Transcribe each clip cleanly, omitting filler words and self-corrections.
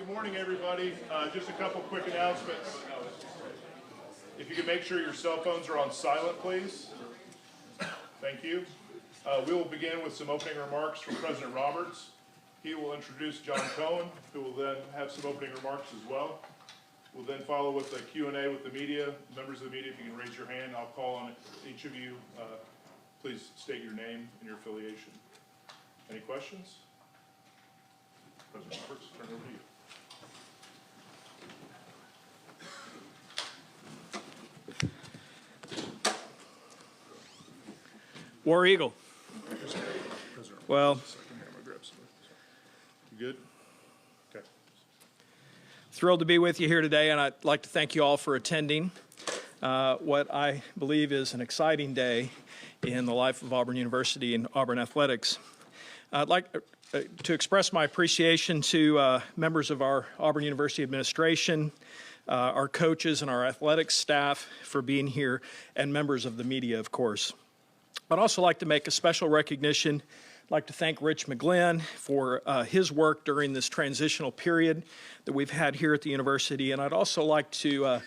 Good morning, everybody. Just a couple quick announcements. If you can make sure your cell phones are on silent, please. Thank you. We will begin with some opening remarks from President Roberts. He will introduce John Cohen, who will then have some opening remarks as well. We'll then follow with a Q&A with the media. Members of the media, if you can raise your hand, I'll call on each of you. Please state your name and your affiliation. Any questions? President Roberts, turn it over to you. War Eagle. Well, you good? Okay. Thrilled to be with you here today, and I'd like to thank you all for attending what I believe is an exciting day in the life of Auburn University and Auburn athletics. I'd like to express my appreciation to members of our Auburn University administration, our coaches and our athletics staff for being here, and members of the media, of course. I'd also like to make a special recognition. I'd like to thank Rich McGlynn for his work during this transitional period that we've had here at the university. And I'd also like to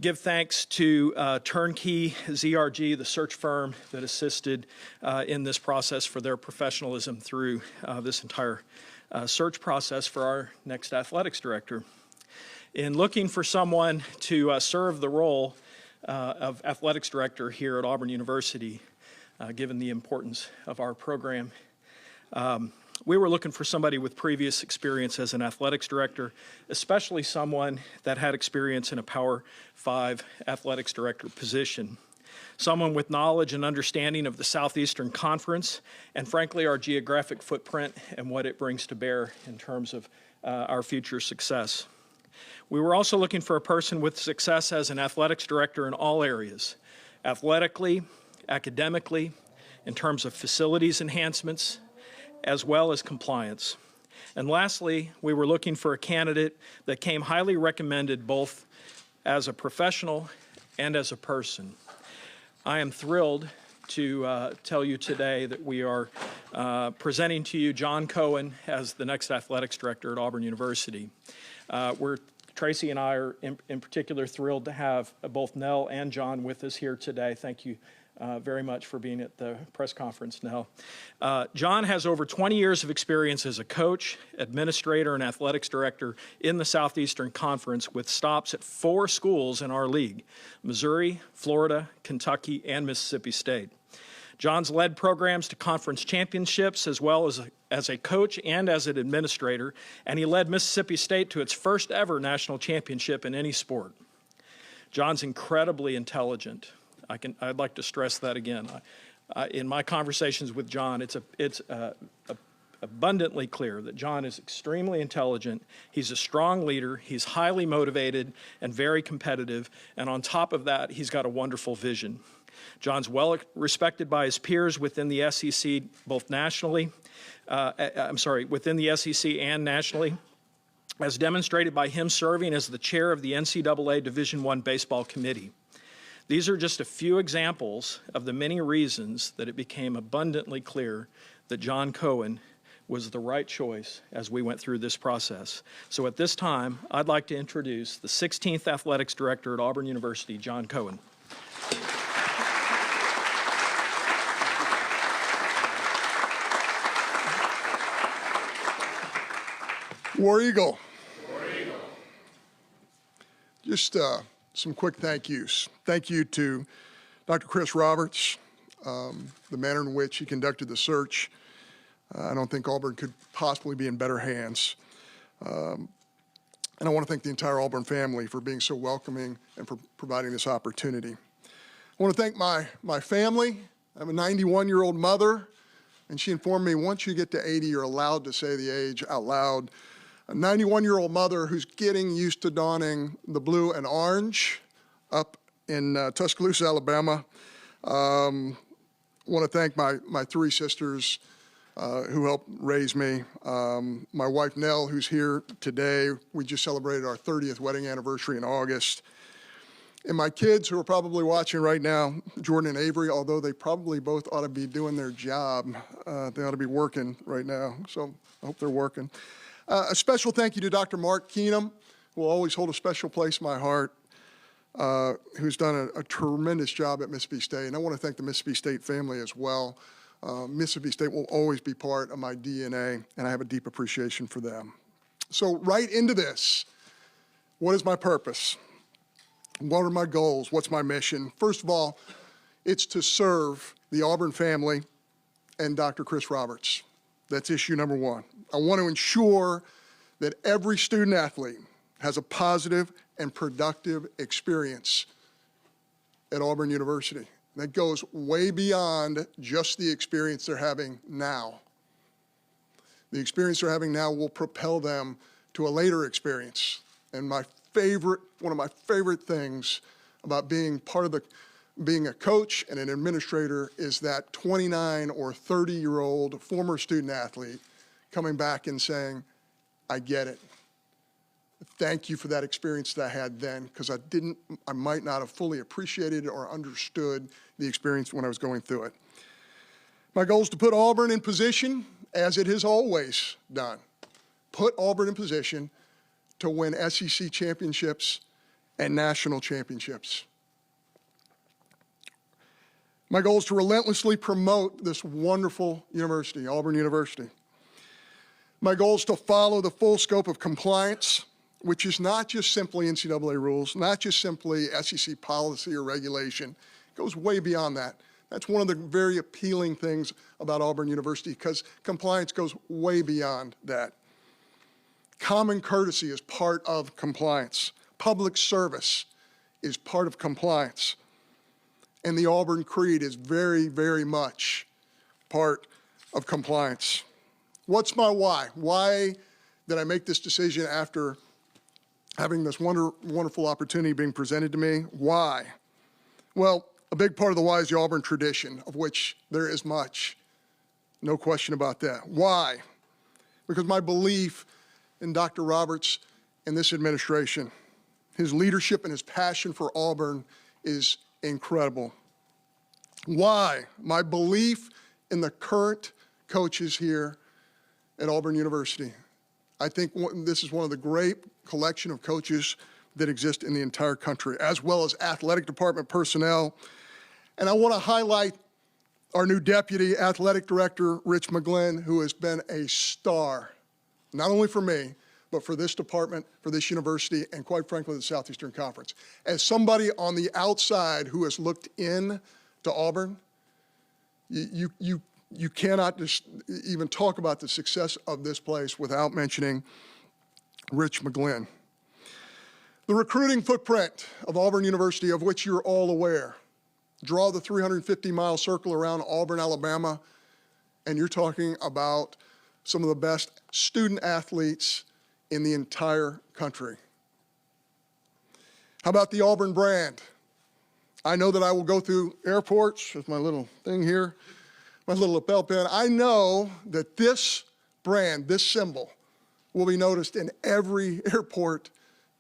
give thanks to Turnkey ZRG, the search firm that assisted in this process, for their professionalism through this entire search process for our next athletics director. In looking for someone to serve the role of athletics director here at Auburn University, given the importance of our program, we were looking for somebody with previous experience as an athletics director, especially someone that had experience in a Power 5 athletics director position. Someone with knowledge and understanding of the Southeastern Conference and, frankly, our geographic footprint and what it brings to bear in terms of our future success. We were also looking for a person with success as an athletics director in all areas, athletically, academically, in terms of facilities enhancements, as well as compliance. And lastly, we were looking for a candidate that came highly recommended both as a professional and as a person. I am thrilled to tell you today that we are presenting to you John Cohen as the next athletics director at Auburn University. Tracy and I are in particular thrilled to have both Nell and John with us here today. Thank you very much for being at the press conference, Nell. John has over 20 years of experience as a coach, administrator, and athletics director in the Southeastern Conference with stops at 4 schools in our league: Missouri, Florida, Kentucky, and Mississippi State. John's led programs to conference championships as well as a coach and as an administrator, and he led Mississippi State to its first ever national championship in any sport. John's incredibly intelligent. I'd like to stress that again. In my conversations with John, it's abundantly clear that John is extremely intelligent. He's a strong leader. He's highly motivated and very competitive. And on top of that, he's got a wonderful vision. John's well respected by his peers within the SEC, both nationally, within the SEC and nationally, as demonstrated by him serving as the chair of the NCAA Division I Baseball Committee. These are just a few examples of the many reasons that it became abundantly clear that John Cohen was the right choice as we went through this process. So at this time, I'd like to introduce the 16th Athletics Director at Auburn University, John Cohen. War Eagle. War Eagle. Just some quick thank yous. Thank you to Dr. Chris Roberts, the manner in which he conducted the search. I don't think Auburn could possibly be in better hands. And I want to thank the entire Auburn family for being so welcoming and for providing this opportunity. I want to thank my family. I have a 91-year-old mother, and she informed me once you get to 80, you're allowed to say the age out loud. A 91-year-old mother who's getting used to donning the blue and orange up in Tuscaloosa, Alabama. Want to thank my 3 sisters who helped raise me. My wife, Nell, who's here today. We just celebrated our 30th wedding anniversary in August. And my kids who are probably watching right now, Jordan and Avery, although they probably both ought to be doing their job. They ought to be working right now, so I hope they're working. A special thank you to Dr. Mark Keenum, who will always hold a special place in my heart, who's done a tremendous job at Mississippi State. And I want to thank the Mississippi State family as well. Mississippi State will always be part of my DNA, and I have a deep appreciation for them. So right into this, what is my purpose? What are my goals? What's my mission? First of all, it's to serve the Auburn family and Dr. Chris Roberts. That's issue number one. I want to ensure that every student athlete has a positive and productive experience at Auburn University. That goes way beyond just the experience they're having now. The experience they're having now will propel them to a later experience. And one of my favorite things about being being a coach and an administrator is that 29 or 30-year-old former student athlete coming back and saying, I get it. Thank you for that experience that I had then, because I might not have fully appreciated or understood the experience when I was going through it. My goal is to put Auburn in position, as it has always done, put Auburn in position to win SEC championships and national championships. My goal is to relentlessly promote this wonderful university, Auburn University. My goal is to follow the full scope of compliance, which is not just simply NCAA rules, not just simply SEC policy or regulation. It goes way beyond that. That's one of the very appealing things about Auburn University, because compliance goes way beyond that. Common courtesy is part of compliance. Public service is part of compliance. And the Auburn Creed is very, very much part of compliance. What's my why? Why did I make this decision after having this wonderful opportunity being presented to me? Why? Well, a big part of the why is the Auburn tradition, of which there is much. No question about that. Why? Because my belief in Dr. Roberts and this administration, his leadership and his passion for Auburn is incredible. Why? My belief in the current coaches here at Auburn University. I think this is one of the great collection of coaches that exist in the entire country, as well as athletic department personnel. And I want to highlight our new deputy athletic director, Rich McGlynn, who has been a star, not only for me, but for this department, for this university, and quite frankly, the Southeastern Conference. As somebody on the outside who has looked in to Auburn, you cannot just even talk about the success of this place without mentioning Rich McGlynn. The recruiting footprint of Auburn University, of which you're all aware, draw the 350-mile circle around Auburn, Alabama, and you're talking about some of the best student athletes in the entire country. How about the Auburn brand? I know that I will go through airports with my little thing here, my little lapel pin. I know that this brand, this symbol, will be noticed in every airport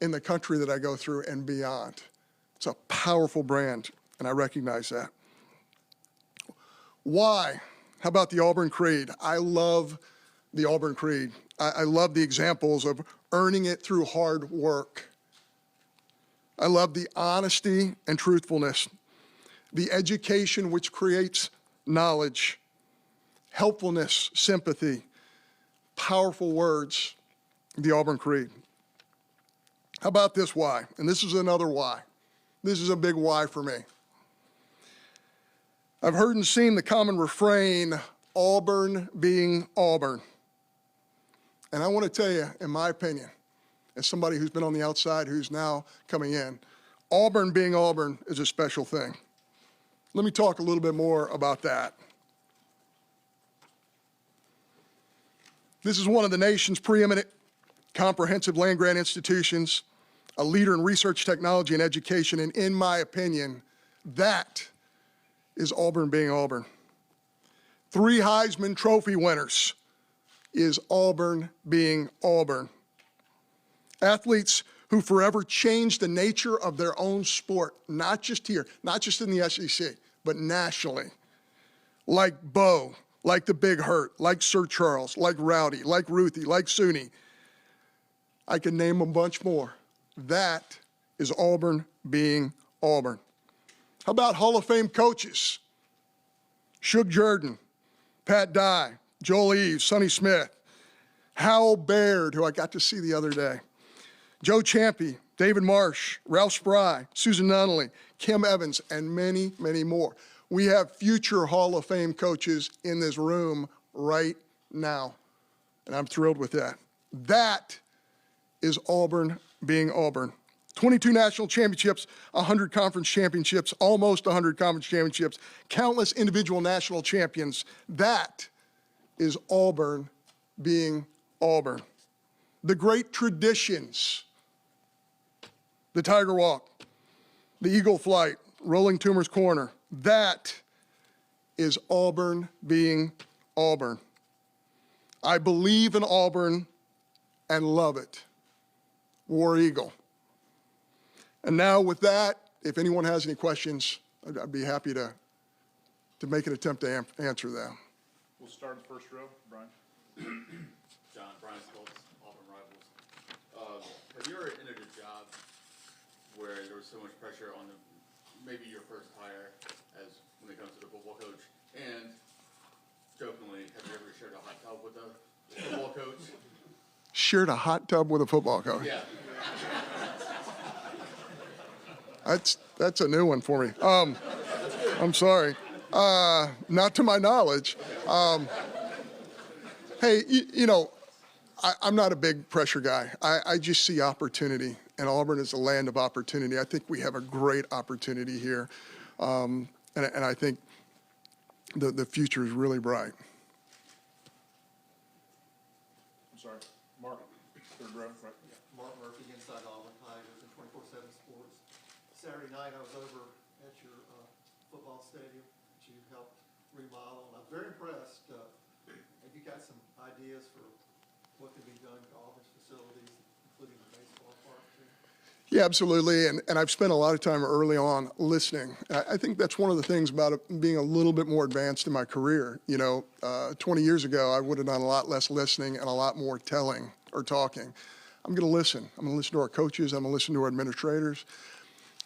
in the country that I go through and beyond. It's a powerful brand, and I recognize that. Why? How about the Auburn Creed? I love the Auburn Creed. I love the examples of earning it through hard work. I love the honesty and truthfulness, the education which creates knowledge, helpfulness, sympathy, powerful words, the Auburn Creed. How about this why? And this is another why. This is a big why for me. I've heard and seen the common refrain, Auburn being Auburn. And I want to tell you, in my opinion, as somebody who's been on the outside, who's now coming in, Auburn being Auburn is a special thing. Let me talk a little bit more about that. This is one of the nation's preeminent comprehensive land-grant institutions, a leader in research, technology, and education, and in my opinion, that is Auburn being Auburn. 3 Heisman Trophy winners is Auburn being Auburn. Athletes who forever changed the nature of their own sport, not just here, not just in the SEC, but nationally. Like Bo, like the Big Hurt, like Sir Charles, like Rowdy, like Ruthie, like Suni, I could name a bunch more. That is Auburn being Auburn. How about Hall of Fame coaches? Shug Jordan, Pat Dye, Joel Eves, Sonny Smith, Howell Baird, who I got to see the other day, Joe Champy, David Marsh, Ralph Spry, Susan Nunnally, Kim Evans, and many, many more. We have future Hall of Fame coaches in this room right now, and I'm thrilled with that. That is Auburn being Auburn. 22 national championships, 100 conference championships, almost 100 conference championships, countless individual national champions. That is Auburn being Auburn. The great traditions, the Tiger Walk, the Eagle Flight, Rolling Toomer's Corner, that is Auburn being Auburn. I believe in Auburn and love it. War Eagle. And now with that, if anyone has any questions, I'd be happy to make an attempt to answer them. We'll start in the first row. Brian. Brian Stoltz, Auburn Rivals. Have you ever entered a job where there was so much pressure on maybe your first hire as when it comes to the football coach? And jokingly, have you ever shared a hot tub with a football coach? Shared a hot tub with a football coach? Yeah. That's a new one for me. I'm sorry. Not to my knowledge. Hey, I'm not a big pressure guy. I just see opportunity, and Auburn is a land of opportunity. I think we have a great opportunity here, and I think the future is really bright. I'm sorry. Mark, third row. Right. Mark Murphy, Inside Auburn Tigers and 24/7 Sports. Saturday night, I was over at your football stadium that you helped remodel, and I'm very impressed. Have you got some ideas for what can be done to Auburn's facilities, including the baseball park too? Yeah, absolutely. And I've spent a lot of time early on listening. I think that's one of the things about being a little bit more advanced in my career. 20 years ago, I would have done a lot less listening and a lot more telling or talking. I'm going to listen. I'm going to listen to our coaches. I'm going to listen to our administrators.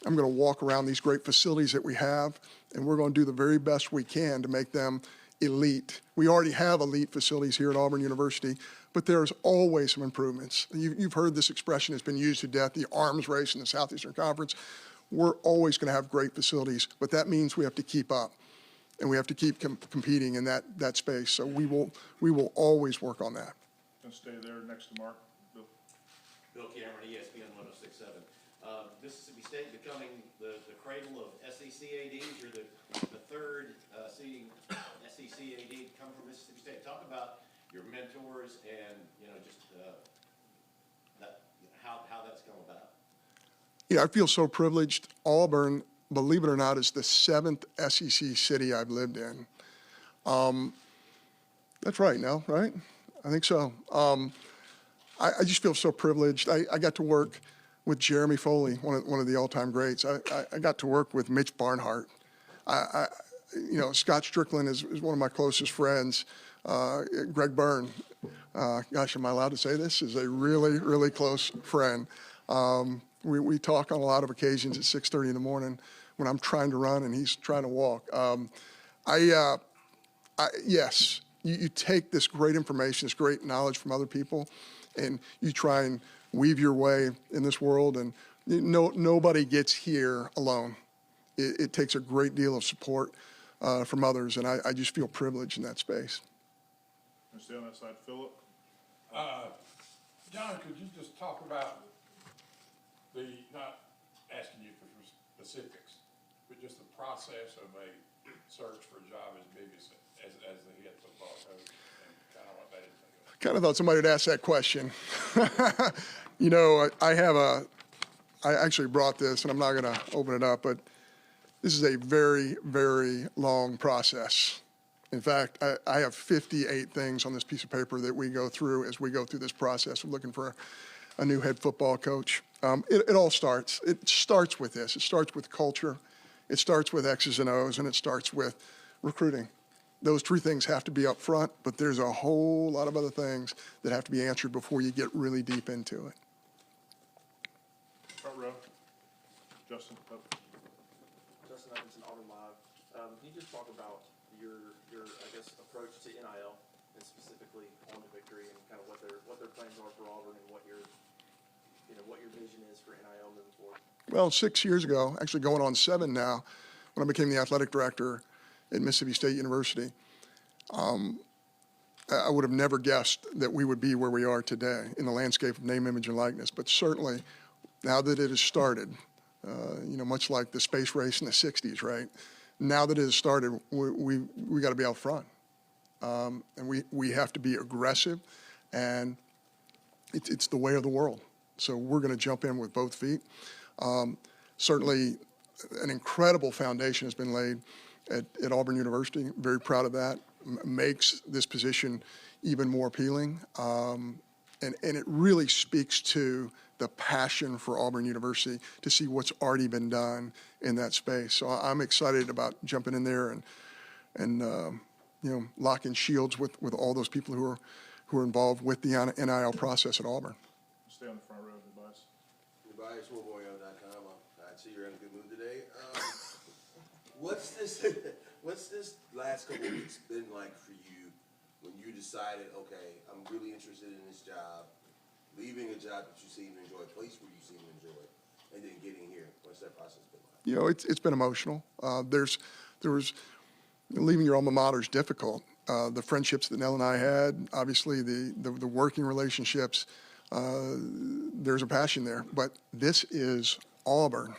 I'm going to walk around these great facilities that we have, and we're going to do the very best we can to make them elite. We already have elite facilities here at Auburn University, but there's always some improvements. You've heard this expression, it's been used to death, the arms race in the Southeastern Conference. We're always going to have great facilities, but that means we have to keep up, and we have to keep competing in that space. So we will always work on that. Gonna stay there next to Mark. Bill. Bill Cameron, ESPN 106.7. Mississippi State becoming the cradle of SEC ADs. You're the third seeding SEC AD to come from Mississippi State. Talk about your mentors and just how that's come about. I feel so privileged. Auburn, believe it or not, is the 7th SEC city I've lived in. That's right, Nell, right? I think so. I just feel so privileged. I got to work with Jeremy Foley, one of the all-time greats. I got to work with Mitch Barnhart. Scott Strickland is one of my closest friends. Greg Byrne, gosh, am I allowed to say this? Is a really, really close friend. We talk on a lot of occasions at 6:30 in the morning when I'm trying to run and he's trying to walk. Yes, you take this great information, this great knowledge from other people, and you try and weave your way in this world, and nobody gets here alone. It takes a great deal of support from others, and I just feel privileged in that space. Gonna stay on that side. Philip. John, could you just talk about not asking you for specifics, but just the process of a search for a job as big as the head football coach, and kind of what that entails? Kind of thought somebody would ask that question. I actually brought this, and I'm not going to open it up, but this is a very, very long process. In fact, I have 58 things on this piece of paper that we go through as we go through this process of looking for a new head football coach. It all starts. It starts with this. It starts with culture. It starts with X's and O's, and it starts with recruiting. Those three things have to be up front, but there's a whole lot of other things that have to be answered before you get really deep into it. Justin. Justin Hutchinson, Auburn Live. Can you just talk about your I guess approach to NIL and specifically on the Victory and kind of what their plans are for Auburn and what your vision is for NIL moving forward? Well, 6 years ago, actually going on 7 now, when I became the athletic director at Mississippi State University, I would have never guessed that we would be where we are today in the landscape of name, image, and likeness. But certainly, now that it has started, much like the space race in the 60s, right? Now that it has started, we got to be out front. And we have to be aggressive, and it's the way of the world. So we're going to jump in with both feet. Certainly, an incredible foundation has been laid at Auburn University. Very proud of that. Makes this position even more appealing. And it really speaks to the passion for Auburn University to see what's already been done in that space. So I'm excited about jumping in there and locking shields with all those people who are involved with the NIL process at Auburn. Stay on the front row, Tobias. Tobias, SwareboyO.com. I see you're in a good mood today. What's this last couple of weeks been like for you when you decided, okay, I'm really interested in this job, leaving a job that you seem to enjoy, a place where you seem to enjoy, and then getting here? What's that process been like? It's been emotional. There was leaving your alma mater is difficult. The friendships that Nell and I had, obviously the working relationships, there's a passion there. But this is Auburn.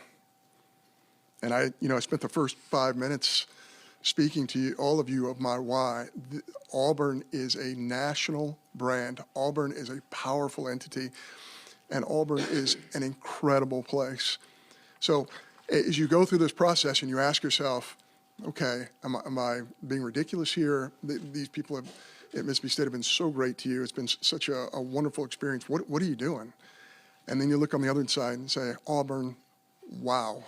And I spent the first 5 minutes speaking to you, all of you, of my why. Auburn is a national brand. Auburn is a powerful entity. And Auburn is an incredible place. So as you go through this process and you ask yourself, okay, am I being ridiculous here? These people at Mississippi State have been so great to you. It's been such a wonderful experience. What are you doing? And then you look on the other side and say, Auburn, wow.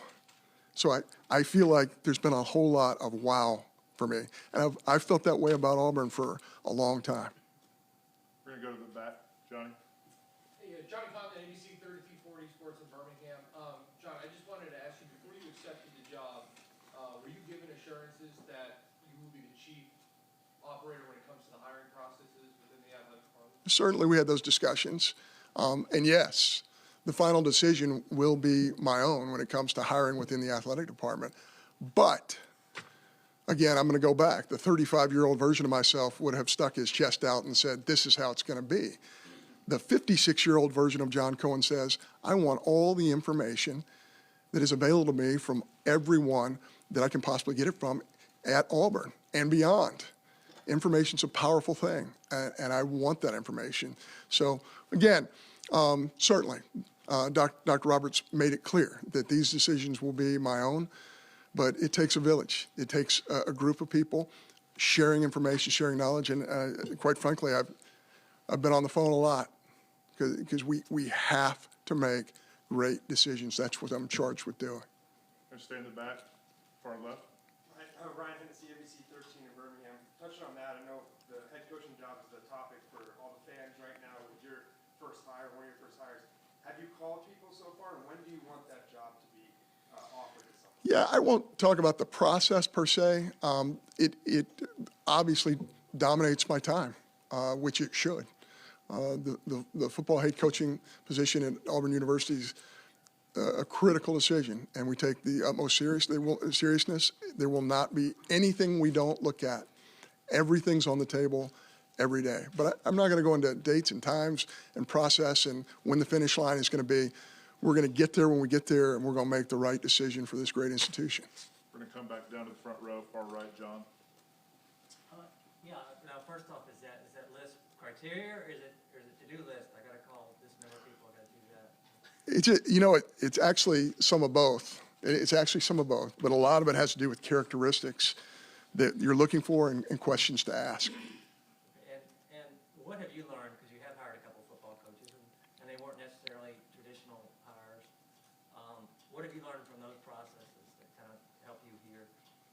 So I feel like there's been a whole lot of wow for me. And I've felt that way about Auburn for a long time. We're going to go to the back. Johnny? Hey, Johnny Conlon, ABC 3340 Sports in Birmingham. John, I just wanted to ask you, before you accepted the job, were you given assurances that you will be the chief operator when it comes to the hiring processes within the athletic department? Certainly we had those discussions. And yes, the final decision will be my own when it comes to hiring within the athletic department. But, again, I'm going to go back. The 35-year-old version of myself would have stuck his chest out and said, this is how it's going to be. The 56-year-old version of John Cohen says, I want all the information that is available to me from everyone that I can possibly get it from at Auburn and beyond. Information's a powerful thing, and I want that information. So, again, certainly, Dr. Roberts made it clear that these decisions will be my own, but it takes a village. It takes a group of people sharing information, sharing knowledge, and quite frankly, I've been on the phone a lot because we have to make great decisions. That's what I'm charged with doing. Going to stay in the back, far left. Ryan Hennessy, ABC 13 in Birmingham. Touching on that, I know the head coaching job is the topic for all the fans right now. With your first hire, one of your first hires, have you called people so far, and when do you want that job to be offered to someone? Yeah, I won't talk about the process per se. It obviously dominates my time, which it should. The football head coaching position at Auburn University is a critical decision, and we take the utmost seriousness. There will not be anything we don't look at. Everything's on the table every day. But I'm not going to go into dates and times and process and when the finish line is going to be. We're going to get there when we get there, and we're going to make the right decision for this great institution. We're going to come back down to the front row, far right, John. Now first off, is that list criteria, or is it to-do list? I got to call this many people, I got to do that. It's actually some of both. It's actually some of both, but a lot of it has to do with characteristics that you're looking for and questions to ask. And what have you learned, because you have hired a couple of football coaches, and they weren't necessarily traditional hires. What have you learned from those processes that kind of help you here?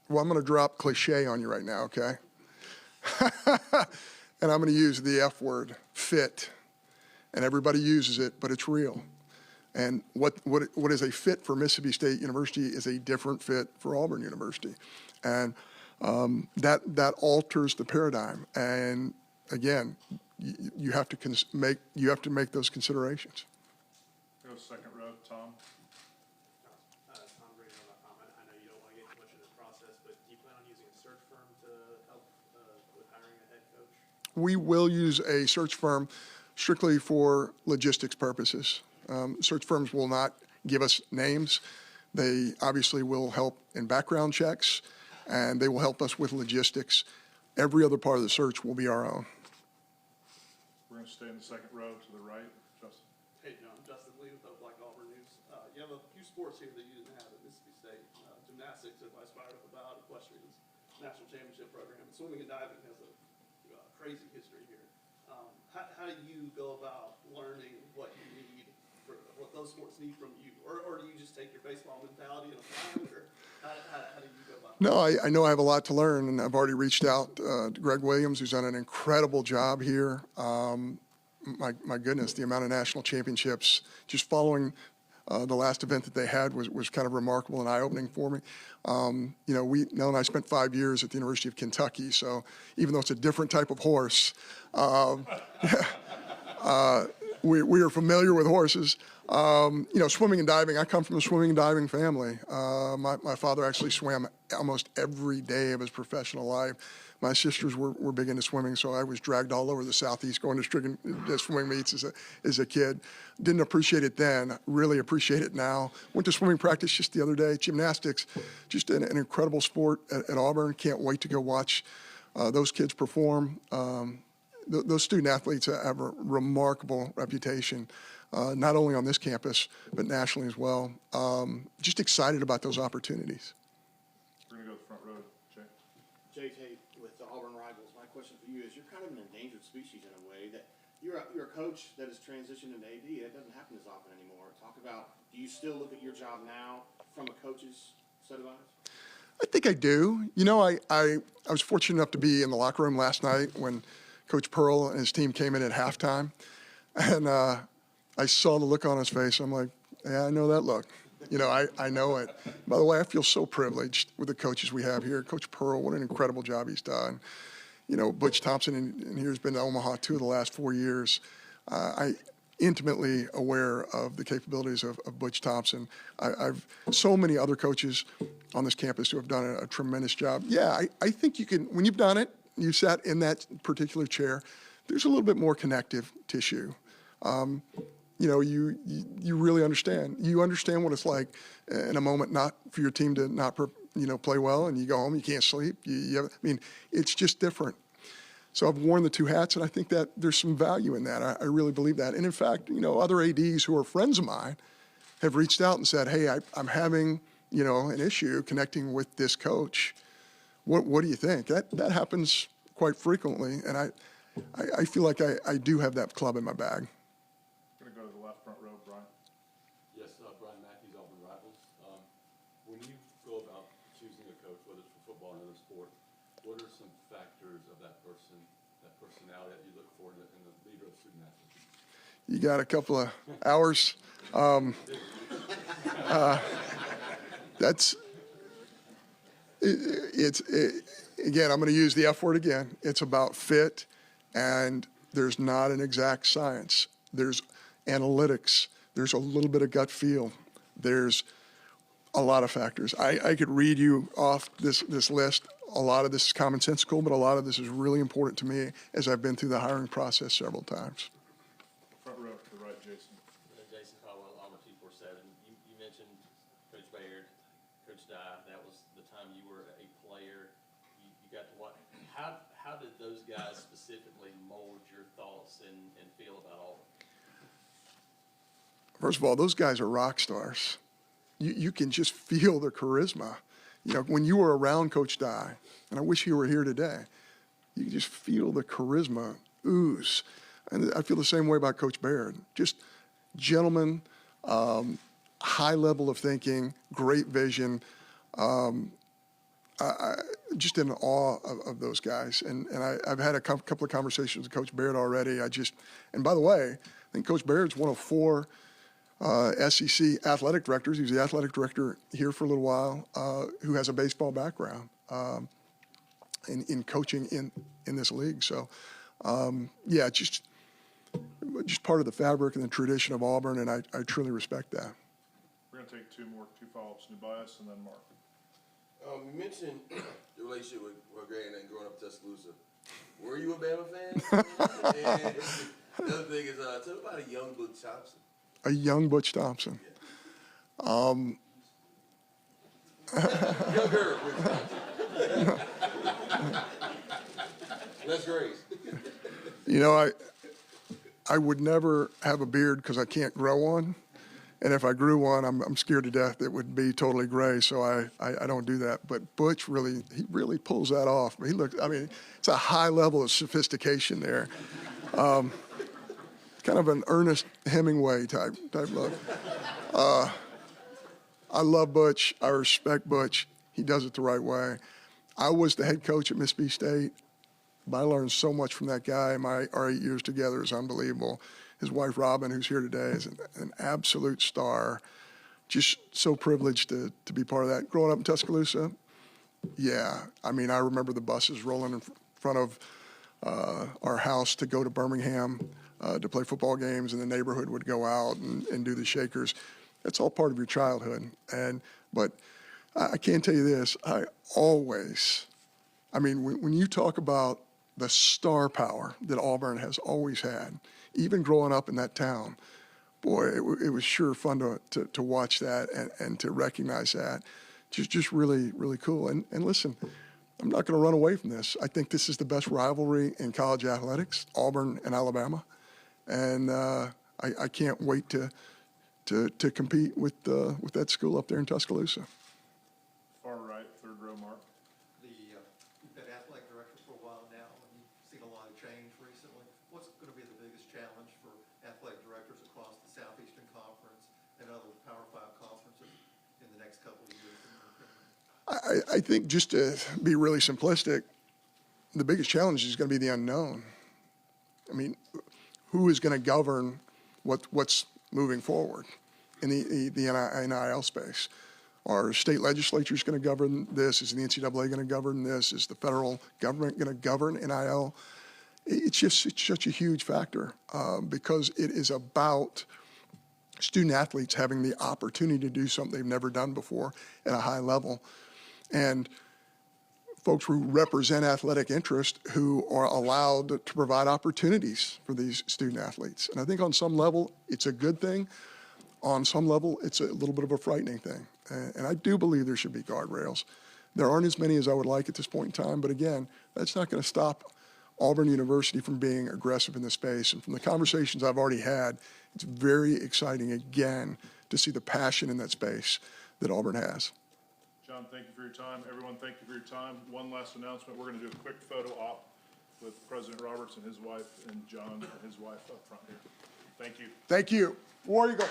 Well, I'm going to drop cliche on you right now, okay? And I'm going to use the F word, fit. And everybody uses it, but it's real. And what is a fit for Mississippi State University is a different fit for Auburn University. And that alters the paradigm. And again, you have to make those considerations. Go second row, Tom. Tom Brady on that comment. I know you don't want to get too much into the process, but do you plan on using a search firm to help with hiring a head coach? We will use a search firm strictly for logistics purposes. Search firms will not give us names. They obviously will help in background checks, and they will help us with logistics. Every other part of the search will be our own. We're going to stay in the second row to the right. Justin. Hey, John, Justin Lee with the Black Auburn News. You have a few sports here that you didn't have at Mississippi State. Gymnastics, everybody's fired up about. Equestrian's national championship program. And swimming and diving has a crazy history here. How do you go about learning what you need, what those sports need from you? Or do you just take your baseball mentality and apply it? Or how do you go about it? No, I know I have a lot to learn, and I've already reached out to Greg Williams, who's done an incredible job here. My goodness, the amount of national championships, just following the last event that they had was kind of remarkable and eye-opening for me. Nell and I spent 5 years at the University of Kentucky, so even though it's a different type of horse, we are familiar with horses. Swimming and diving, I come from a swimming and diving family. My father actually swam almost every day of his professional life. My sisters were big into swimming, so I was dragged all over the Southeast going to swimming meets as a kid. Didn't appreciate it then, really appreciate it now. Went to swimming practice just the other day. Gymnastics, just an incredible sport at Auburn. Can't wait to go watch those kids perform. Those student athletes have a remarkable reputation, not only on this campus, but nationally as well. Just excited about those opportunities. We're going to go to the front row, Jay. Jay Tate with the Auburn Rivals. My question for you is, you're kind of an endangered species in a way, that you're a coach that has transitioned into AD. That doesn't happen as often anymore. Talk about, do you still look at your job now from a coach's set of eyes? I think I do. I was fortunate enough to be in the locker room last night when Coach Pearl and his team came in at halftime, and I saw the look on his face. I'm like, yeah, I know that look. I know it. By the way, I feel so privileged with the coaches we have here. Coach Pearl, what an incredible job he's done. Butch Thompson and here's been to Omaha 2 of the last 4 years. I intimately aware of the capabilities of Butch Thompson. I've so many other coaches on this campus who have done a tremendous job. Yeah, I think you can, when you've done it, you sat in that particular chair, there's a little bit more connective tissue. You really understand. You understand what it's like in a moment not for your team to not play well, and you go home, you can't sleep. It's just different. So I've worn the two hats, and I think that there's some value in that. I really believe that. And in fact, other ADs who are friends of mine have reached out and said, hey, I'm having, an issue connecting with this coach. What do you think? That happens quite frequently, and I feel like I do have that club in my bag. Going to go to the left front row, Brian. Yes, Brian Mackey's Auburn Rivals. When you go about choosing a coach, whether it's for football or another sport, what are some factors of that person, that personality that you look for in the leader of student athletes? You got a couple of hours. Again, I'm going to use the F word again. It's about fit, and there's not an exact science. There's analytics. There's a little bit of gut feel. There's a lot of factors. I could read you off this list. A lot of this is commonsensical, but a lot of this is really important to me as I've been through the hiring process several times. Front row to the right, Jason. Jason Caldwell, Auburn 247. You mentioned Coach Baird, Coach Dye. That was the time you were a player. You got to watch. How did those guys specifically mold your thoughts and feel about Auburn? First of all, those guys are rock stars. You can just feel their charisma. When you were around Coach Dye, and I wish he were here today, you can just feel the charisma ooze. And I feel the same way about Coach Baird. Just gentleman, high level of thinking, great vision. Just in awe of those guys. And I've had a couple of conversations with Coach Baird already. And by the way, I think Coach Baird's one of 4 SEC athletic directors. He was the athletic director here for a little while, who has a baseball background in coaching in this league. So, yeah, just part of the fabric and the tradition of Auburn, and I truly respect that. We're going to take two follow-ups, Nubias and then Mark. You mentioned your relationship with Greg and then growing up in Tuscaloosa. Were you a Bama fan? And the other thing is, tell me about a young Butch Thompson. A young Butch Thompson. Younger Butch Thompson. Let's raise. You know, I would never have a beard because I can't grow one. And if I grew one, I'm scared to death it would be totally gray, so I don't do that. But Butch he really pulls that off. He looks, I mean, it's a high level of sophistication there. Kind of an Ernest Hemingway type look. I love Butch. I respect Butch. He does it the right way. I was the head coach at Mississippi State. But I learned so much from that guy. Our 8 years together is unbelievable. His wife, Robin, who's here today, is an absolute star. Just so privileged to be part of that. Growing up in Tuscaloosa, yeah. I mean, I remember the buses rolling in front of our house to go to Birmingham to play football games, and the neighborhood would go out and do the Shakers. That's all part of your childhood. But I can tell you this, I mean, when you talk about the star power that Auburn has always had, even growing up in that town, boy, it was sure fun to watch that and to recognize that. Just really, really cool. And listen, I'm not going to run away from this. I think this is the best rivalry in college athletics, Auburn and Alabama. And I can't wait to compete with that school up there in Tuscaloosa. Far right, third row, Mark. You've been athletic director for a while now, and you've seen a lot of change recently. What's going to be the biggest challenge for athletic directors across the Southeastern Conference and other Power 5 conferences in the next couple of years? I think, just to be really simplistic, the biggest challenge is going to be the unknown. I mean, who is going to govern what's moving forward in the NIL space? Are state legislatures going to govern this? Is the NCAA going to govern this? Is the federal government going to govern NIL? It's such a huge factor because it is about student athletes having the opportunity to do something they've never done before at a high level. And folks who represent athletic interest who are allowed to provide opportunities for these student athletes. And I think on some level, it's a good thing. On some level, it's a little bit of a frightening thing. And I do believe there should be guardrails. There aren't as many as I would like at this point in time, but again, that's not going to stop Auburn University from being aggressive in this space. And from the conversations I've already had, it's very exciting, again, to see the passion in that space that Auburn has. John, thank you for your time. Everyone, thank you for your time. One last announcement. We're going to do a quick photo op with President Roberts and his wife, and John and his wife up front here. Thank you. Thank you. War Eagle.